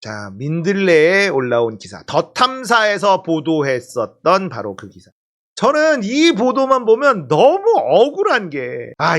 자, 민들레에 올라온 기사. 더 탐사에서 보도했었던 바로 그 기사. 저는 이 보도만 보면 너무 억울한 게,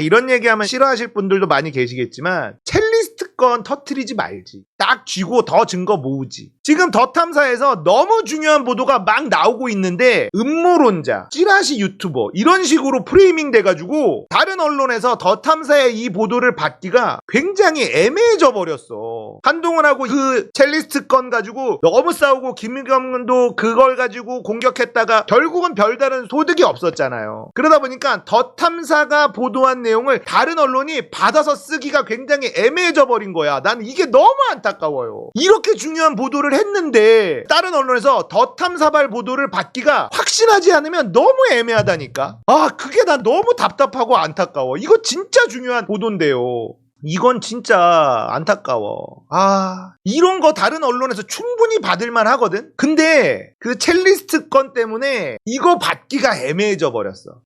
이런 얘기하면 싫어하실 분들도 많이 계시겠지만, 첼리스트 건 터트리지 말지. 딱 쥐고 더 증거 모으지. 지금 더 탐사에서 너무 중요한 보도가 막 나오고 있는데, 음모론자, 찌라시 유튜버, 이런 식으로 프레이밍 돼가지고, 다른 언론에서 더 탐사의 이 보도를 받기가 굉장히 애매해져 버렸어. 한동훈하고 그 첼리스트 건 가지고 너무 싸우고, 김의겸도 그걸 가지고 공격했다가, 결국은 별다른 소득이 없었잖아요. 그러다 보니까 더 탐사가 보도한 내용을 다른 언론이 받아서 쓰기가 굉장히 애매해져 버린 거야. 난 이게 너무 안타까워요. 이렇게 중요한 보도를 했는데 다른 언론에서 더 탐사발 보도를 받기가 확신하지 않으면 너무 애매하다니까. 그게 난 너무 답답하고 안타까워. 이거 진짜 중요한 보도인데요. 이건 진짜 안타까워. 이런 거 다른 언론에서 충분히 받을만 하거든? 근데 그 첼리스트 건 때문에 이거 받기가 애매해져 버렸어.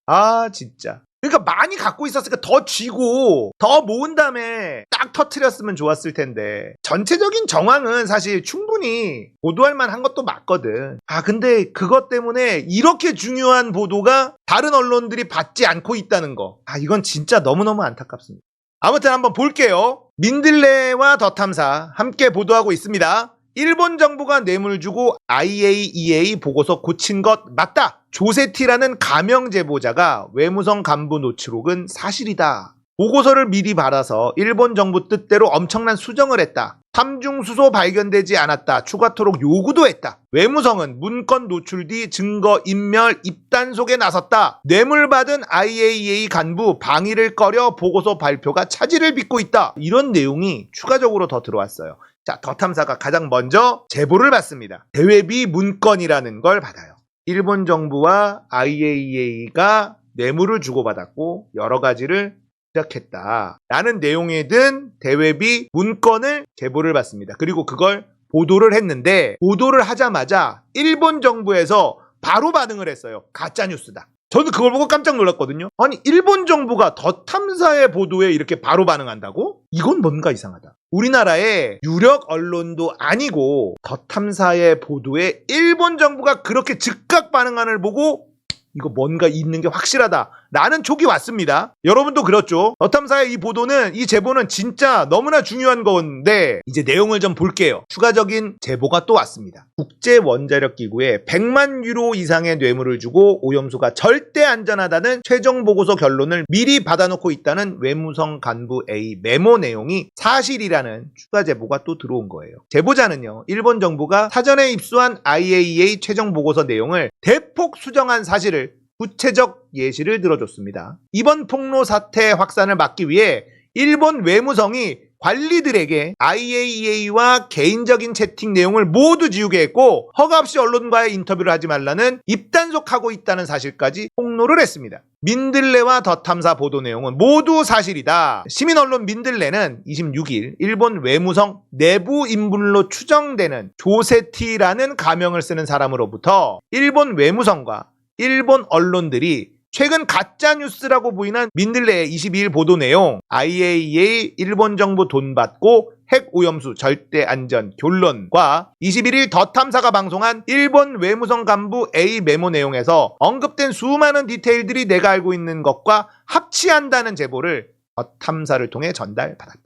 진짜. 그러니까 많이 갖고 있었으니까 더 쥐고 더 모은 다음에 딱 터트렸으면 좋았을 텐데, 전체적인 정황은 사실 충분히 보도할 만한 것도 맞거든. 근데 그것 때문에 이렇게 중요한 보도가 다른 언론들이 받지 않고 있다는 거, 이건 진짜 너무너무 안타깝습니다. 아무튼 한번 볼게요. 민들레와 더 탐사 함께 보도하고 있습니다. 일본 정부가 뇌물 주고 IAEA 보고서 고친 것 맞다. 조세티라는 가명 제보자가 외무성 간부 노출록은 사실이다. 보고서를 미리 받아서 일본 정부 뜻대로 엄청난 수정을 했다. 삼중수소 발견되지 않았다. 추가토록 요구도 했다. 외무성은 문건 노출 뒤 증거 인멸 입단속에 나섰다. 뇌물 받은 IAEA 간부 방위를 꺼려 보고서 발표가 차질을 빚고 있다. 이런 내용이 추가적으로 더 들어왔어요. 자, 더 탐사가 가장 먼저 제보를 받습니다. 대외비 문건이라는 걸 받아요. 일본 정부와 IAEA가 뇌물을 주고받았고 여러 가지를 시작했다 라는 내용에 든 대외비 문건을 제보를 받습니다. 그리고 그걸 보도를 했는데, 보도를 하자마자 일본 정부에서 바로 반응을 했어요. 가짜뉴스다. 저는 그걸 보고 깜짝 놀랐거든요. 아니, 일본 정부가 더 탐사의 보도에 이렇게 바로 반응한다고? 이건 뭔가 이상하다. 우리나라의 유력 언론도 아니고 더 탐사의 보도에 일본 정부가 그렇게 즉각 반응하는 걸 보고 이거 뭔가 있는 게 확실하다 라는 촉이 왔습니다. 여러분도 그렇죠? 더 탐사의 이 보도는, 이 제보는 진짜 너무나 중요한 건데, 이제 내용을 좀 볼게요. 추가적인 제보가 또 왔습니다. 국제원자력기구에 100만 유로 이상의 뇌물을 주고 오염수가 절대 안전하다는 최종 보고서 결론을 미리 받아놓고 있다는 외무성 간부 A 메모 내용이 사실이라는 추가 제보가 또 들어온 거예요. 제보자는요, 일본 정부가 사전에 입수한 IAEA 최종 보고서 내용을 대폭 수정한 사실을 구체적 예시를 들어줬습니다. 이번 폭로 사태 확산을 막기 위해 일본 외무성이 관리들에게 IAEA와 개인적인 채팅 내용을 모두 지우게 했고, 허가 없이 언론과의 인터뷰를 하지 말라는 입단속하고 있다는 사실까지 폭로를 했습니다. 민들레와 더 탐사 보도 내용은 모두 사실이다. 시민언론 민들레는 26일 일본 외무성 내부 인물로 추정되는 조세티라는 가명을 쓰는 사람으로부터 일본 외무성과 일본 언론들이 최근 가짜뉴스라고 보이는 민들레의 22일 보도 내용, IAEA 일본 정부 돈 받고 핵 오염수 절대 안전 결론과 21일 더 탐사가 방송한 일본 외무성 간부 A 메모 내용에서 언급된 수많은 디테일들이 내가 알고 있는 것과 합치한다는 제보를 더 탐사를 통해 전달받았다.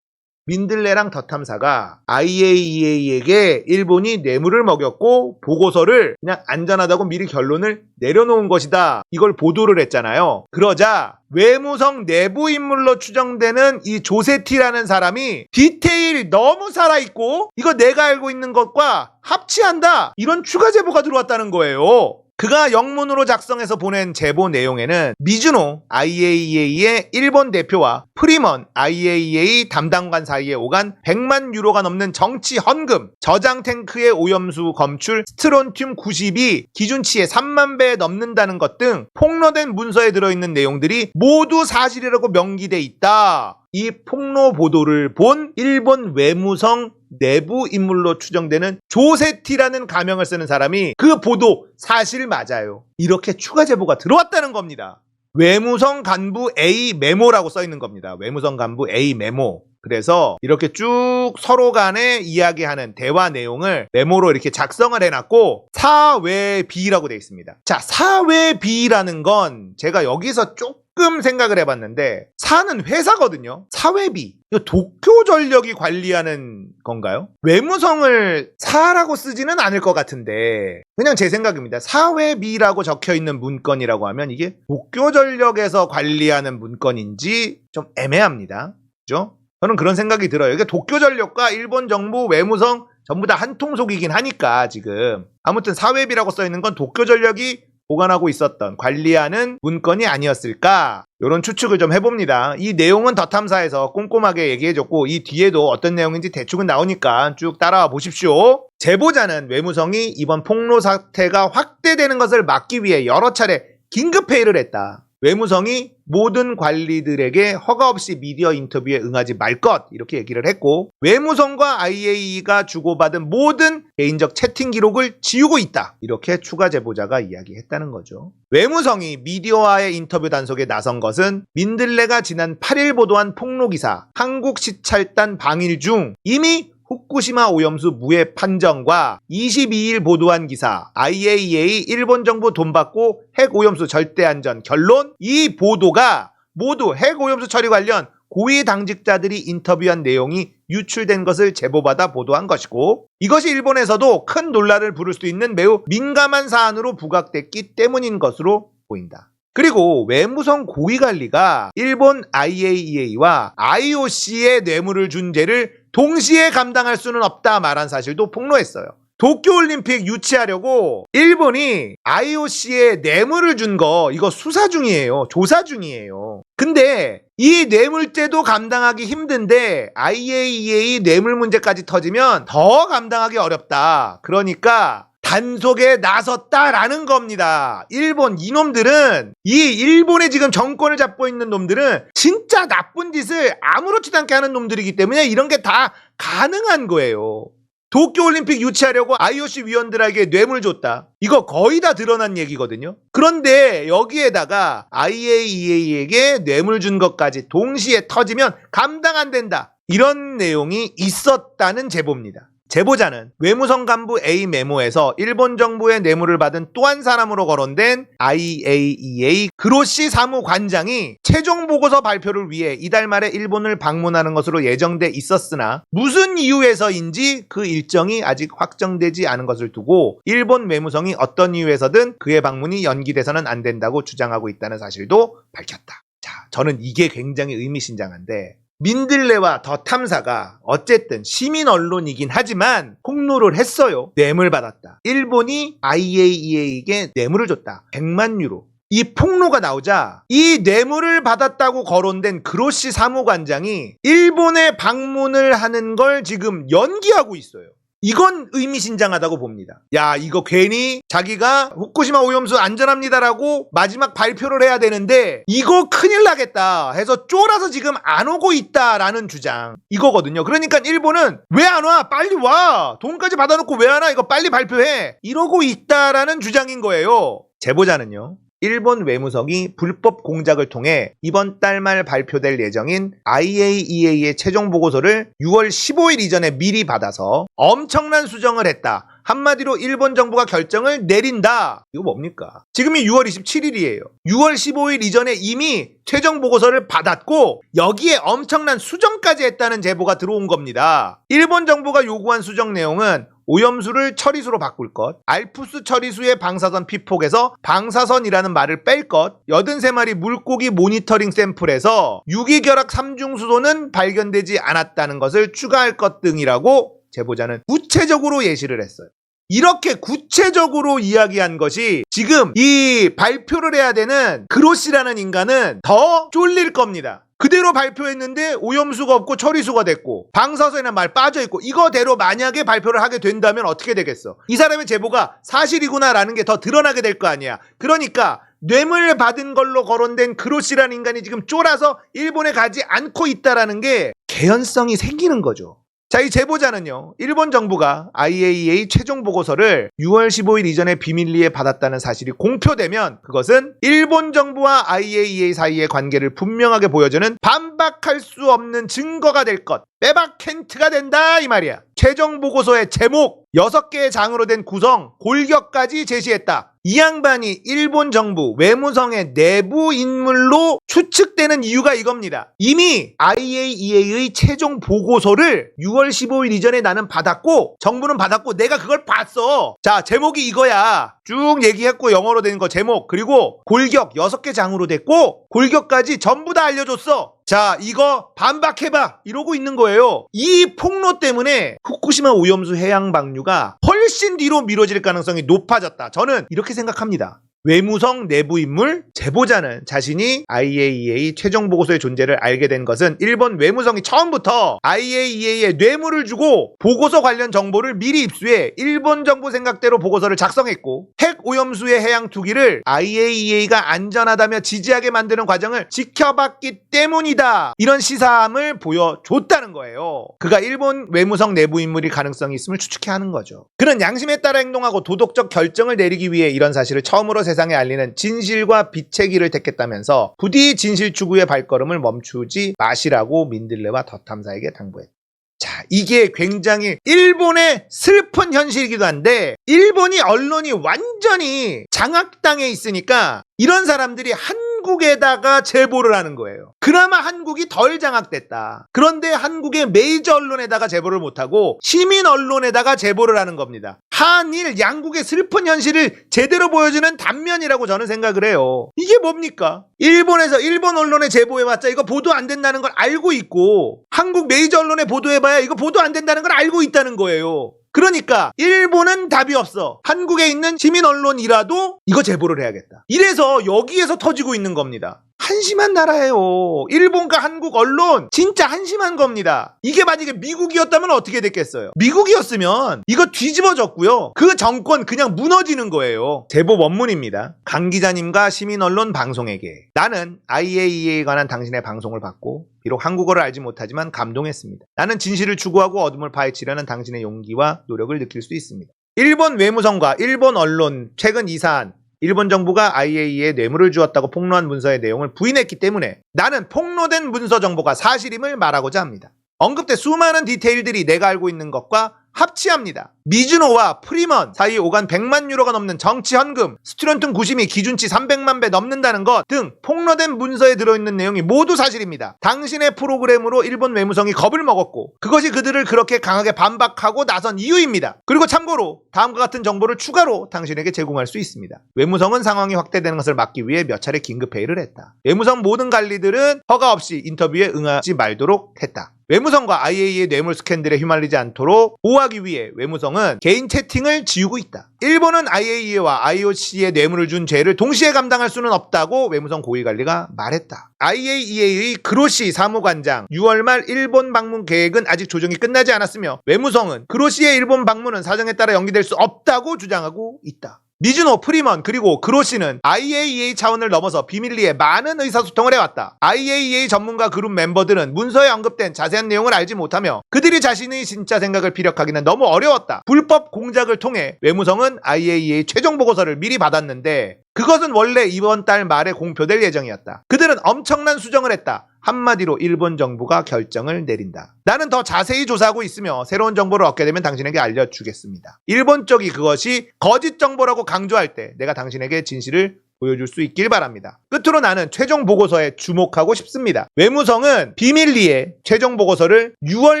민들레랑 더 탐사가 IAEA에게 일본이 뇌물을 먹였고 보고서를 그냥 안전하다고 미리 결론을 내려놓은 것이다, 이걸 보도를 했잖아요. 그러자 외무성 내부 인물로 추정되는 이 조세티라는 사람이 디테일 너무 살아있고 이거 내가 알고 있는 것과 합치한다, 이런 추가 제보가 들어왔다는 거예요. 그가 영문으로 작성해서 보낸 제보 내용에는 미즈노 IAEA의 일본 대표와 프리먼 IAEA 담당관 사이에 오간 100만 유로가 넘는 정치 헌금, 저장 탱크의 오염수 검출, 스트론튬 90이 기준치의 3만 배 넘는다는 것 등 폭로된 문서에 들어있는 내용들이 모두 사실이라고 명기돼 있다. 이 폭로 보도를 본 일본 외무성 내부 인물로 추정되는 조세티라는 가명을 쓰는 사람이 그 보도 사실 맞아요, 이렇게 추가 제보가 들어왔다는 겁니다. 외무성 간부 A 메모라고 써 있는 겁니다. 외무성 간부 A 메모. 그래서 이렇게 쭉 서로 간에 이야기하는 대화 내용을 메모로 이렇게 작성을 해놨고 사회비라고 되어 있습니다. 자, 사회비라는 건 제가 여기서 조금 생각을 해봤는데 사는 회사거든요. 사회비. 이거 도쿄전력이 관리하는 건가요? 외무성을 사라고 쓰지는 않을 것 같은데 그냥 제 생각입니다. 사회비라고 적혀있는 문건이라고 하면 이게 도쿄전력에서 관리하는 문건인지 좀 애매합니다. 그죠? 저는 그런 생각이 들어요. 이게 도쿄전력과 일본 정부 외무성 전부 다 한 통속이긴 하니까 지금 아무튼 사회비라고 써있는 건 도쿄전력이 보관하고 있었던 관리하는 문건이 아니었을까 이런 추측을 좀 해봅니다. 이 내용은 더 탐사에서 꼼꼼하게 얘기해줬고 이 뒤에도 어떤 내용인지 대충은 나오니까 쭉 따라와 보십시오. 제보자는 외무성이 이번 폭로 사태가 확대되는 것을 막기 위해 여러 차례 긴급회의를 했다. 외무성이 모든 관리들에게 허가 없이 미디어 인터뷰에 응하지 말 것 이렇게 얘기를 했고 외무성과 IAEA가 주고받은 모든 개인적 채팅 기록을 지우고 있다 이렇게 추가 제보자가 이야기했다는 거죠. 외무성이 미디어와의 인터뷰 단속에 나선 것은 민들레가 지난 8일 보도한 폭로기사 한국시찰단 방일 중 이미 후쿠시마 오염수 무해 판정과 22일 보도한 기사 IAEA 일본 정부 돈 받고 핵오염수 절대안전 결론 이 보도가 모두 핵오염수 처리 관련 고위 당직자들이 인터뷰한 내용이 유출된 것을 제보받아 보도한 것이고 이것이 일본에서도 큰 논란을 부를 수 있는 매우 민감한 사안으로 부각됐기 때문인 것으로 보인다. 그리고 외무성 고위관리가 일본 IAEA와 IOC에 뇌물을 준 죄를 동시에 감당할 수는 없다 말한 사실도 폭로했어요. 도쿄올림픽 유치하려고 일본이 IOC에 뇌물을 준 거 이거 수사 중이에요. 조사 중이에요. 근데 이 뇌물죄도 감당하기 힘든데 IAEA 뇌물 문제까지 터지면 더 감당하기 어렵다. 그러니까 단속에 나섰다라는 겁니다. 일본 이놈들은 이 일본에 지금 정권을 잡고 있는 놈들은 진짜 나쁜 짓을 아무렇지도 않게 하는 놈들이기 때문에 이런 게 다 가능한 거예요. 도쿄올림픽 유치하려고 IOC 위원들에게 뇌물 줬다. 이거 거의 다 드러난 얘기거든요. 그런데 여기에다가 IAEA에게 뇌물 준 것까지 동시에 터지면 감당 안 된다. 이런 내용이 있었다는 제보입니다. 제보자는 외무성 간부 A 메모에서 일본 정부의 뇌물을 받은 또 한 사람으로 거론된 IAEA 그로시 사무관장이 최종 보고서 발표를 위해 이달 말에 일본을 방문하는 것으로 예정돼 있었으나 무슨 이유에서인지 그 일정이 아직 확정되지 않은 것을 두고 일본 외무성이 어떤 이유에서든 그의 방문이 연기돼서는 안 된다고 주장하고 있다는 사실도 밝혔다. 자, 저는 이게 굉장히 의미심장한데 민들레와 더 탐사가 어쨌든 시민 언론이긴 하지만 폭로를 했어요. 뇌물 받았다. 일본이 IAEA에게 뇌물을 줬다. 100만 유로. 이 폭로가 나오자 이 뇌물을 받았다고 거론된 그로시 사무관장이 일본에 방문을 하는 걸 지금 연기하고 있어요. 이건 의미심장하다고 봅니다. 야, 이거 괜히 자기가 후쿠시마 오염수 안전합니다라고 마지막 발표를 해야 되는데 이거 큰일 나겠다 해서 쫄아서 지금 안 오고 있다라는 주장 이거거든요. 그러니까 일본은 왜 안 와? 빨리 와! 돈까지 받아놓고 왜 안 와? 이거 빨리 발표해! 이러고 있다라는 주장인 거예요. 제보자는요. 일본 외무성이 불법 공작을 통해 이번 달 말 발표될 예정인 IAEA의 최종 보고서를 6월 15일 이전에 미리 받아서 엄청난 수정을 했다. 한마디로 일본 정부가 결정을 내린다. 이거 뭡니까? 지금이 6월 27일이에요. 6월 15일 이전에 이미 최종 보고서를 받았고 여기에 엄청난 수정까지 했다는 제보가 들어온 겁니다. 일본 정부가 요구한 수정 내용은 오염수를 처리수로 바꿀 것, 알프스 처리수의 방사선 피폭에서 방사선이라는 말을 뺄 것, 83마리 물고기 모니터링 샘플에서 유기결합 3중수소는 발견되지 않았다는 것을 추가할 것 등이라고 제보자는 구체적으로 예시를 했어요. 이렇게 구체적으로 이야기한 것이 지금 이 발표를 해야 되는 그로시라는 인간은 더 쫄릴 겁니다. 그대로 발표했는데 오염수가 없고 처리수가 됐고 방사선이라는 말 빠져있고 이거대로 만약에 발표를 하게 된다면 어떻게 되겠어? 이 사람의 제보가 사실이구나라는 게 더 드러나게 될 거 아니야. 그러니까 뇌물 받은 걸로 거론된 그로시라는 인간이 지금 쫄아서 일본에 가지 않고 있다라는 게 개연성이 생기는 거죠. 자, 이 제보자는요, 일본 정부가 IAEA 최종 보고서를 6월 15일 이전에 비밀리에 받았다는 사실이 공표되면 그것은 일본 정부와 IAEA 사이의 관계를 분명하게 보여주는 반박할 수 없는 증거가 될 것, 빼박 켄트가 된다 이 말이야. 최종 보고서의 제목, 6개의 장으로 된 구성, 골격까지 제시했다. 이 양반이 일본 정부 외무성의 내부 인물로 추측되는 이유가 이겁니다. 이미 IAEA의 최종 보고서를 6월 15일 이전에 나는 받았고, 정부는 받았고, 내가 그걸 봤어. 자, 제목이 이거야. 쭉 얘기했고, 영어로 된 거 제목, 그리고 골격 6개 장으로 됐고, 골격까지 전부 다 알려줬어. 자, 이거 반박해봐 이러고 있는 거예요. 이 폭로 때문에 후쿠시마 오염수 해양 방류가 훨씬 뒤로 미뤄질 가능성이 높아졌다. 저는 이렇게 생각합니다. 외무성 내부 인물 제보자는 자신이 IAEA 최종 보고서의 존재를 알게 된 것은 일본 외무성이 처음부터 IAEA에 뇌물을 주고 보고서 관련 정보를 미리 입수해 일본 정부 생각대로 보고서를 작성했고, 핵 오염수의 해양 투기를 IAEA가 안전하다며 지지하게 만드는 과정을 지켜봤기 때문이다. 이런 시사함을 보여줬다는 거예요. 그가 일본 외무성 내부 인물일 가능성이 있음을 추측해 하는 거죠. 그는 양심에 따라 행동하고 도덕적 결정을 내리기 위해 이런 사실을 처음으로 세상에 알리는 진실과 빛의 길을 택했다면서 부디 진실 추구의 발걸음을 멈추지 마시라고 민들레와 더 탐사에게 당부했다. 자, 이게 굉장히 일본의 슬픈 현실이기도 한데, 일본이 언론이 완전히 장악당해 있으니까 이런 사람들이 한국에다가 제보를 하는 거예요. 그나마 한국이 덜 장악됐다. 그런데 한국의 메이저 언론에다가 제보를 못하고 시민 언론에다가 제보를 하는 겁니다. 한일 양국의 슬픈 현실을 제대로 보여주는 단면이라고 저는 생각을 해요. 이게 뭡니까? 일본에서 일본 언론에 제보해봤자 이거 보도 안 된다는 걸 알고 있고, 한국 메이저 언론에 보도해봐야 이거 보도 안 된다는 걸 알고 있다는 거예요. 그러니까 일본은 답이 없어. 한국에 있는 시민 언론이라도 이거 제보를 해야겠다. 이래서 여기에서 터지고 있는 겁니다. 한심한 나라예요. 일본과 한국 언론 진짜 한심한 겁니다. 이게 만약에 미국이었다면 어떻게 됐겠어요? 미국이었으면 이거 뒤집어졌고요. 그 정권 그냥 무너지는 거예요. 제보 원문입니다. 강 기자님과 시민 언론 방송에게, 나는 IAEA에 관한 당신의 방송을 받고 비록 한국어를 알지 못하지만 감동했습니다. 나는 진실을 추구하고 어둠을 파헤치려는 당신의 용기와 노력을 느낄 수 있습니다. 일본 외무성과 일본 언론 최근 이 사안, 일본 정부가 IAEA에 뇌물을 주었다고 폭로한 문서의 내용을 부인했기 때문에 나는 폭로된 문서 정보가 사실임을 말하고자 합니다. 언급된 수많은 디테일들이 내가 알고 있는 것과 합치합니다. 미즈노와 프리먼 사이 오간 100만 유로가 넘는 정치 현금, 스튜런tum 90이 기준치 300만 배 넘는다는 것 등 폭로된 문서에 들어있는 내용이 모두 사실입니다. 당신의 프로그램으로 일본 외무성이 겁을 먹었고 그것이 그들을 그렇게 강하게 반박하고 나선 이유입니다. 그리고 참고로 다음과 같은 정보를 추가로 당신에게 제공할 수 있습니다. 외무성은 상황이 확대되는 것을 막기 위해 몇 차례 긴급회의를 했다. 외무성 모든 관리들은 허가 없이 인터뷰에 응하지 말도록 했다. 외무성과 IAEA 뇌물 스캔들에 휘말리지 않도록 보호하기 위해 외무성은 개인 채팅을 지우고 있다. 일본은 IAEA와 IOC에 뇌물을 준 죄를 동시에 감당할 수는 없다고 외무성 고위관리가 말했다. IAEA의 그로시 사무관장 6월 말 일본 방문 계획은 아직 조정이 끝나지 않았으며 외무성은 그로시의 일본 방문은 사정에 따라 연기될 수 없다고 주장하고 있다. 미즈노, 프리먼, 그리고 그로시는 IAEA 차원을 넘어서 비밀리에 많은 의사소통을 해왔다. IAEA 전문가 그룹 멤버들은 문서에 언급된 자세한 내용을 알지 못하며 그들이 자신의 진짜 생각을 피력하기는 너무 어려웠다. 불법 공작을 통해 외무성은 IAEA 최종 보고서를 미리 받았는데 그것은 원래 이번 달 말에 공표될 예정이었다. 그들은 엄청난 수정을 했다. 한마디로 일본 정부가 결정을 내린다. 나는 더 자세히 조사하고 있으며 새로운 정보를 얻게 되면 당신에게 알려주겠습니다. 일본 쪽이 그것이 거짓 정보라고 강조할 때 내가 당신에게 진실을 보여줄 수 있길 바랍니다. 끝으로 나는 최종 보고서에 주목하고 싶습니다. 외무성은 비밀리에 최종 보고서를 6월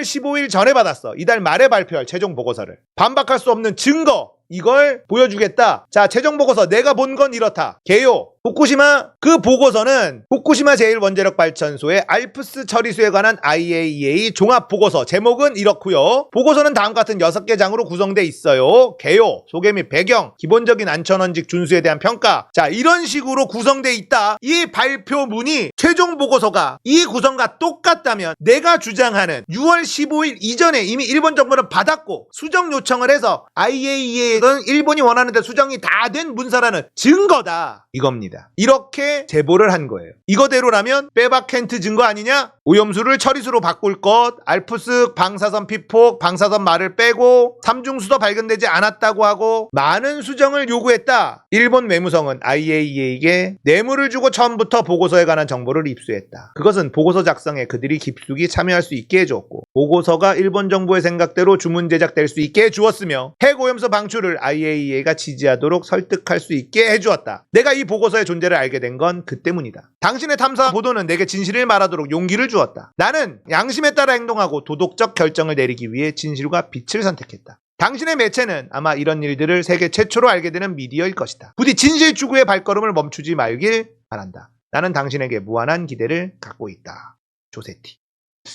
15일 전에 받았어. 이달 말에 발표할 최종 보고서를. 반박할 수 없는 증거, 이걸 보여주겠다. 자, 최종 보고서 내가 본 건 이렇다. 개요. 후쿠시마, 그 보고서는 후쿠시마 제1원자력발전소의 알프스 처리수에 관한 IAEA 종합보고서, 제목은 이렇고요. 보고서는 다음과 같은 6개 장으로 구성되어 있어요. 개요, 소개 및 배경, 기본적인 안전원칙 준수에 대한 평가. 자, 이런 식으로 구성되어 있다. 이 발표문이 최종 보고서가 이 구성과 똑같다면 내가 주장하는 6월 15일 이전에 이미 일본 정부는 받았고 수정 요청을 해서 IAEA는 일본이 원하는 데 수정이 다 된 문서라는 증거다. 이겁니다. 이겁니다. 이렇게 제보를 한 거예요. 이거대로라면 빼박 켄트 증거 아니냐? 오염수를 처리수로 바꿀 것, 알프스 방사선 피폭, 방사선 말을 빼고 삼중수도 발견되지 않았다고 하고 많은 수정을 요구했다. 일본 외무성은 IAEA에게 뇌물을 주고 처음부터 보고서에 관한 정보를 입수했다. 그것은 보고서 작성에 그들이 깊숙이 참여할 수 있게 해주었고 보고서가 일본 정부의 생각대로 주문 제작될 수 있게 해주었으며 핵오염수 방출을 IAEA가 지지하도록 설득할 수 있게 해주었다. 내가 이 보고서의 존재를 알게 된 건 그 때문이다. 당신의 탐사 보도는 내게 진실을 말하도록 용기를 주었다. 나는 양심에 따라 행동하고 도덕적 결정을 내리기 위해 진실과 빛을 선택했다. 당신의 매체는 아마 이런 일들을 세계 최초로 알게 되는 미디어일 것이다. 부디 진실 추구의 발걸음을 멈추지 말길 바란다. 나는 당신에게 무한한 기대를 갖고 있다. 조세티.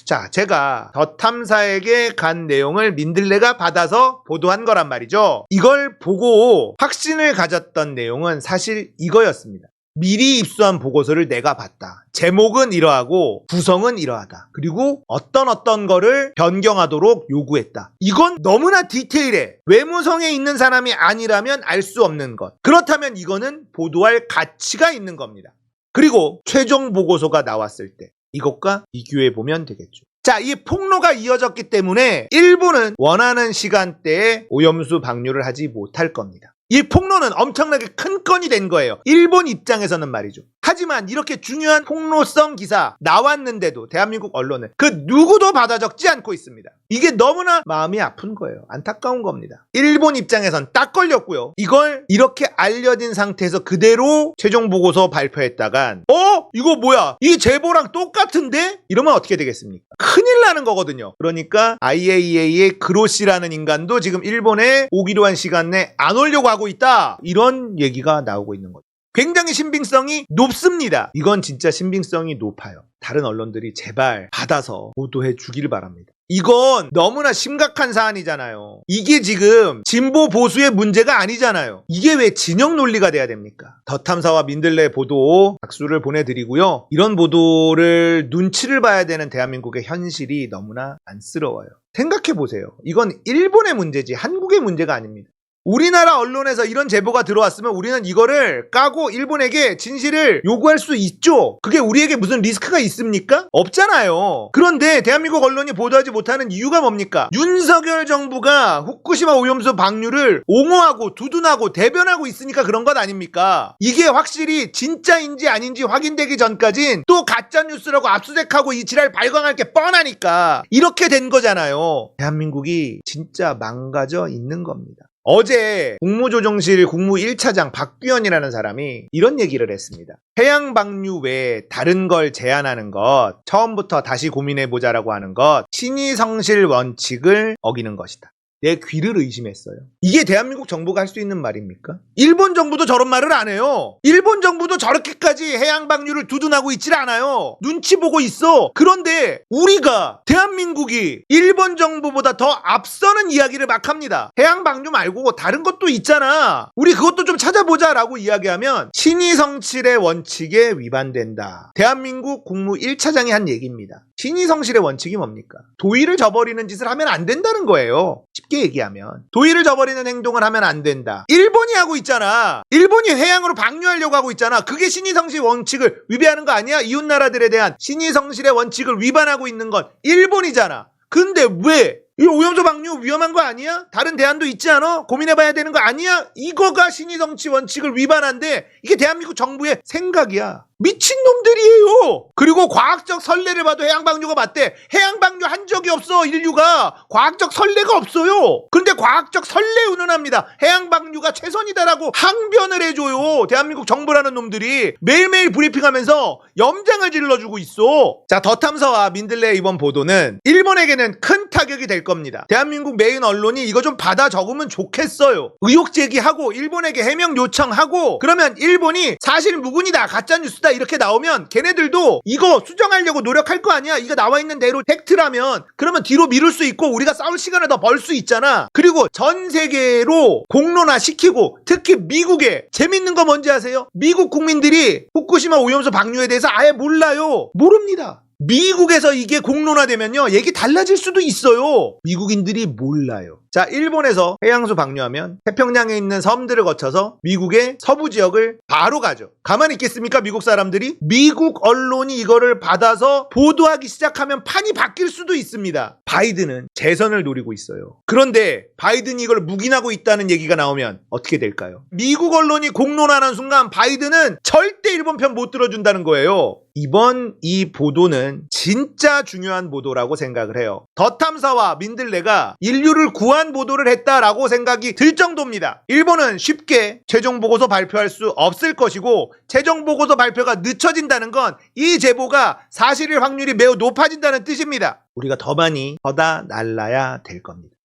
자, 제가 더 탐사에게 간 내용을 민들레가 받아서 보도한 거란 말이죠. 이걸 보고 확신을 가졌던 내용은 사실 이거였습니다. 미리 입수한 보고서를 내가 봤다. 제목은 이러하고 구성은 이러하다. 그리고 어떤 거를 변경하도록 요구했다. 이건 너무나 디테일해. 외무성에 있는 사람이 아니라면 알 수 없는 것. 그렇다면 이거는 보도할 가치가 있는 겁니다. 그리고 최종 보고서가 나왔을 때 이것과 비교해 보면 되겠죠. 자, 이 폭로가 이어졌기 때문에 일본은 원하는 시간대에 오염수 방류를 하지 못할 겁니다. 이 폭로는 엄청나게 큰 건이 된 거예요. 일본 입장에서는 말이죠. 하지만 이렇게 중요한 폭로성 기사 나왔는데도 대한민국 언론은 그 누구도 받아 적지 않고 있습니다. 이게 너무나 마음이 아픈 거예요. 안타까운 겁니다. 일본 입장에선 딱 걸렸고요. 이걸 이렇게 알려진 상태에서 그대로 최종 보고서 발표했다간 이거 뭐야? 이 제보랑 똑같은데? 이러면 어떻게 되겠습니까? 큰일 나는 거거든요. 그러니까 IAEA의 그로시라는 인간도 지금 일본에 오기로 한 시간 내 안 오려고 하고 있다. 이런 얘기가 나오고 있는 거죠. 굉장히 신빙성이 높습니다. 이건 진짜 신빙성이 높아요. 다른 언론들이 제발 받아서 보도해 주기를 바랍니다. 이건 너무나 심각한 사안이잖아요. 이게 지금 진보 보수의 문제가 아니잖아요. 이게 왜 진영 논리가 돼야 됩니까? 더 탐사와 민들레 보도 박수를 보내드리고요. 이런 보도를 눈치를 봐야 되는 대한민국의 현실이 너무나 안쓰러워요. 생각해보세요. 이건 일본의 문제지 한국의 문제가 아닙니다. 우리나라 언론에서 이런 제보가 들어왔으면 우리는 이거를 까고 일본에게 진실을 요구할 수 있죠. 그게 우리에게 무슨 리스크가 있습니까? 없잖아요. 그런데 대한민국 언론이 보도하지 못하는 이유가 뭡니까? 윤석열 정부가 후쿠시마 오염수 방류를 옹호하고 두둔하고 대변하고 있으니까 그런 것 아닙니까? 이게 확실히 진짜인지 아닌지 확인되기 전까진 또 가짜뉴스라고 압수수색하고 이 지랄 발광할 게 뻔하니까 이렇게 된 거잖아요. 대한민국이 진짜 망가져 있는 겁니다. 어제 국무조정실 국무 1차장 박규현이라는 사람이 이런 얘기를 했습니다. 해양 방류 외에 다른 걸 제한하는 것, 처음부터 다시 고민해보자라고 하는 것, 신의성실 원칙을 어기는 것이다. 내 귀를 의심했어요. 이게 대한민국 정부가 할 수 있는 말입니까? 일본 정부도 저런 말을 안 해요. 일본 정부도 저렇게까지 해양 방류를 두둔하고 있질 않아요. 눈치 보고 있어. 그런데 우리가 대한민국이 일본 정부보다 더 앞서는 이야기를 막 합니다. 해양 방류 말고 다른 것도 있잖아. 우리 그것도 좀 찾아보자라고 이야기하면 신의성실의 원칙에 위반된다. 대한민국 국무 1차장이 한 얘기입니다. 신의성실의 원칙이 뭡니까? 도의를 저버리는 짓을 하면 안 된다는 거예요. 쉽게 얘기하면 도의를 저버리는 행동을 하면 안 된다. 일본이 하고 있잖아. 일본이 해양으로 방류하려고 하고 있잖아. 그게 신의성실 원칙을 위배하는 거 아니야? 이웃나라들에 대한 신의성실의 원칙을 위반하고 있는 건 일본이잖아. 근데 왜? 이 오염수 방류 위험한 거 아니야? 다른 대안도 있지 않아? 고민해봐야 되는 거 아니야? 이거가 신의성실 원칙을 위반한데 이게 대한민국 정부의 생각이야. 미친놈들이에요. 그리고 과학적 선례를 봐도 해양방류가 맞대. 해양방류 한 적이 없어. 인류가 과학적 선례가 없어요. 그런데 과학적 선례 운운합니다. 해양방류가 최선이다라고 항변을 해줘요. 대한민국 정부라는 놈들이 매일매일 브리핑하면서 염장을 질러주고 있어. 자, 더 탐사와 민들레의 이번 보도는 일본에게는 큰 타격이 될 겁니다. 대한민국 메인 언론이 이거 좀 받아 적으면 좋겠어요. 의혹 제기하고 일본에게 해명 요청하고 그러면 일본이 사실 무근이다 가짜뉴스다 이렇게 나오면 걔네들도 이거 수정하려고 노력할 거 아니야. 이거 나와 있는 대로 팩트라면 그러면 뒤로 미룰 수 있고 우리가 싸울 시간을 더 벌 수 있잖아. 그리고 전 세계로 공론화 시키고 특히 미국에 재밌는 거 뭔지 아세요? 미국 국민들이 후쿠시마 오염수 방류에 대해서 아예 몰라요. 모릅니다. 미국에서 이게 공론화되면요 얘기 달라질 수도 있어요. 미국인들이 몰라요. 자, 일본에서 해양수 방류하면 태평양에 있는 섬들을 거쳐서 미국의 서부 지역을 바로 가죠. 가만히 있겠습니까? 미국 사람들이? 미국 언론이 이거를 받아서 보도하기 시작하면 판이 바뀔 수도 있습니다. 바이든은 재선을 노리고 있어요. 그런데 바이든이 이걸 묵인하고 있다는 얘기가 나오면 어떻게 될까요? 미국 언론이 공론하는 순간 바이든은 절대 일본 편 못 들어준다는 거예요. 이번 이 보도는 진짜 중요한 보도라고 생각을 해요. 더 탐사와 민들레가 인류를 구한 보도를 했다라고 생각이 들 정도입니다. 일본은 쉽게 최종 보고서 발표할 수 없을 것이고 최종 보고서 발표가 늦춰진다는 건 이 제보가 사실일 확률이 매우 높아진다는 뜻입니다. 우리가 더 많이 퍼다 날라야 될 겁니다.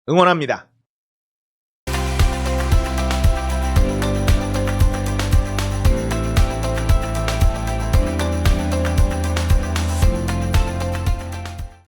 응원합니다.